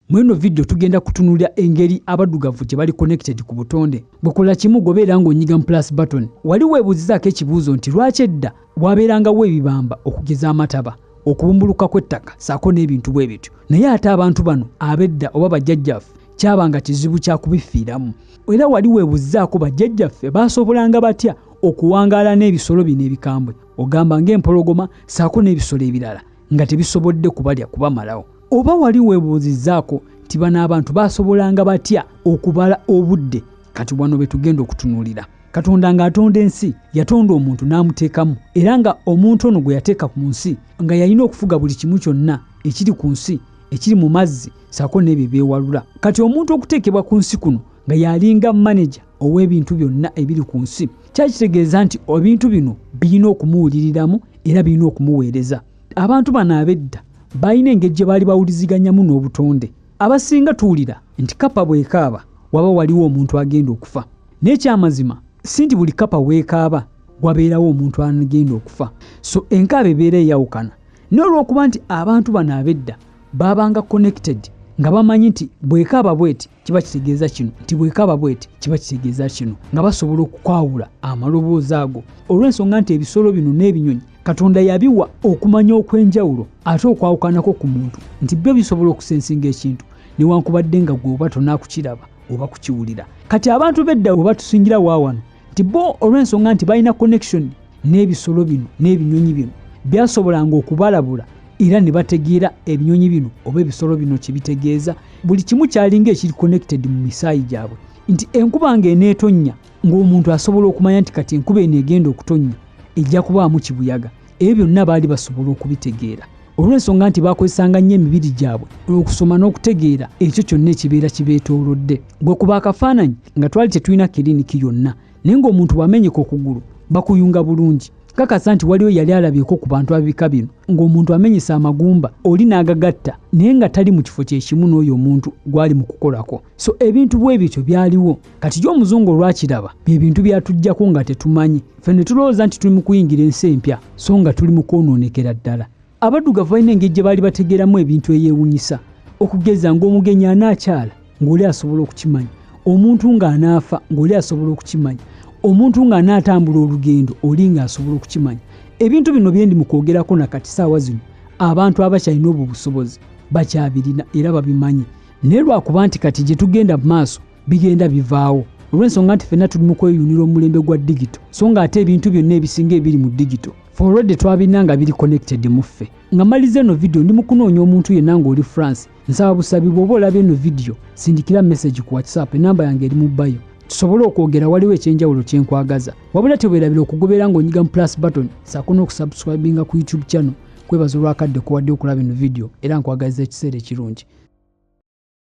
Mweno video tugenda kutunulira engeri abaddugavu gye bali connected ku butonde. Bukola kimu gobeera ng'onyiga mu plus button. Wali weebuuzizaako ekibuuzo nti lwaki edda bwabeerangawo ebibamba okugeza amataba, okubumbuluka kw'ettaka saako n'ebintu bwe bityo. Naye ate abantu bano abedda oba bajjajjaffe kyabanga kizibu kya kubifiiramu. Era wali weebuuzizaako bajjajjaffe baasobolanga batya okuwangaala n'ebisolo bino ebikambwe, ogamba ng'empologoma saako n'ebisolo ebirala nga tebisobodde kubalya kubamalawo. Oba wali weebuuzizaako nti bano abantu baasobolanga batya okubala obudde. Kati wano be tugenda okutunuulira. Katonda ng'atonda ensi yatonda omuntu n'amuteekamu, era nga omuntu ono gwe yateeka mu nsi nga yalina okufuga buli kimu kyonna ekiri ku nsi, ekiri mu mazzi saako n'ebyo ebyewalula. Kati omuntu okuteekebwa ku nsi kuno nga yalinga manager ow'ebintu byonna ebiri ku nsi, kyakitegeeza nti ebintu bino birina okumuwuliriramu era birina okumuweereza. Abantu bano abedda balina engeri gye baali bawuliziganyamu n'obutonde. Abasinga tuwulira nti kapa bw'ekaaba waba waliwo omuntu agenda okufa. N'ekyamazima si nti buli kapa weekaaba wabeerawo omuntu agenda okufa. So enkaaba ebeera eyawukana. N'olwokuba nti abantu bano abedda baabanga connected nga bamanyi nti bw'ekaaba bweti kiba kitegeeza kino, nti bw'ekaaba bweti kiba kitegeeza kino, nga basobola okukwawula amaloboozi ago. Olw'ensonga nti ebisolo bino n'ebinyonyi Katonda yabiwa okumanya okwenjawulo ate okwawukanako ku muntu nti byo bisobola okusensinga ekintu newankubadde nga gwe oba tonaakukiraba oba kukiwulira. Kati abantu bedda oba tusingira waawano nti bo olw'ensonga nti balina connection n'ebisolo bino n'ebinyonyi bino byasobolanga okubalabula era ne bategeera ebinyonyi bino oba ebisolo bino kye bitegeeza. Buli kimu kyalinga ekiri connected mu misaayi gyabwe nti enkuba ng'eneetonnya ng'omuntu asobola okumanya nti kati enkuba eno egenda okutonnya ejja kubaamu kibuyaga. Ebyo byonna baali basobola okubitegeera olw'ensonga nti bakozesanga nnyo emibiri gyabwe okusoma n'okutegeera ekyo kyonna ekibeera kibeetoolodde. Bwe kuba akafaananyi nga twali tetulina kiriniki yonna naye ng'omuntu bw'amenyeka okugulu bakuyunga bulungi. Kakasa nti waliwo yali alabyeko ku bantu ab'ebika bino ng'omuntu amenyesa amagumba oli n'agagatta naye nga tali mu kifo kyekimu n'oyo omuntu gwali mu kukolako. So ebintu bwe bityo byaliwo. Kati gy'omuzungu olwakiraba bye bintu byatuggyako nga tetumanyi. Ffe ne tulowooza nti tuli mu kuyingira ensi empya so nga tuli mu kwonoonekera ddala. Abaddugavu balina engeri gye baali bategeeramu ebintu eyeewunyisa, okugeza ng'omugenyi anaakyala ng'oli asobola okukimanya, omuntu ng'anaafa ng'oli asobola okukimanya, omuntu ng'anaatambula olugendo oli ng'asobola okukimanya. Ebintu bino bye ndi mu kwogerako na kati saawa zino abantu abakyalina obwo busobozi bakyabirina era babimanyi. Naye lwakuba nti kati gye tugenda mu maaso bigenda bivaawo olw'ensonga nti ffenna tuli mu kweyunira omulembe gwa digito so nga ate ebintu byonna ebisinga ebiri mu digito already twabirina nga biri connected mu ffe. Nga maliza eno video ndi mu kunoonya omuntu yenna ng'oli France. Nsaba busabi bw'oba olaba eno video sindikira message ku WhatsApp, enamba yange eri mu bio tusobole okwogera waliwo ekyenjawulo kye nkwagaza. Wabula teweerabira okugoberera ng'onyiga mu plus button saako n'okusubscribinga ku YouTube channel. Kwebaza olwakadde kuwadde okulaba eno video era nkwagaliza ekiseera ekirungi.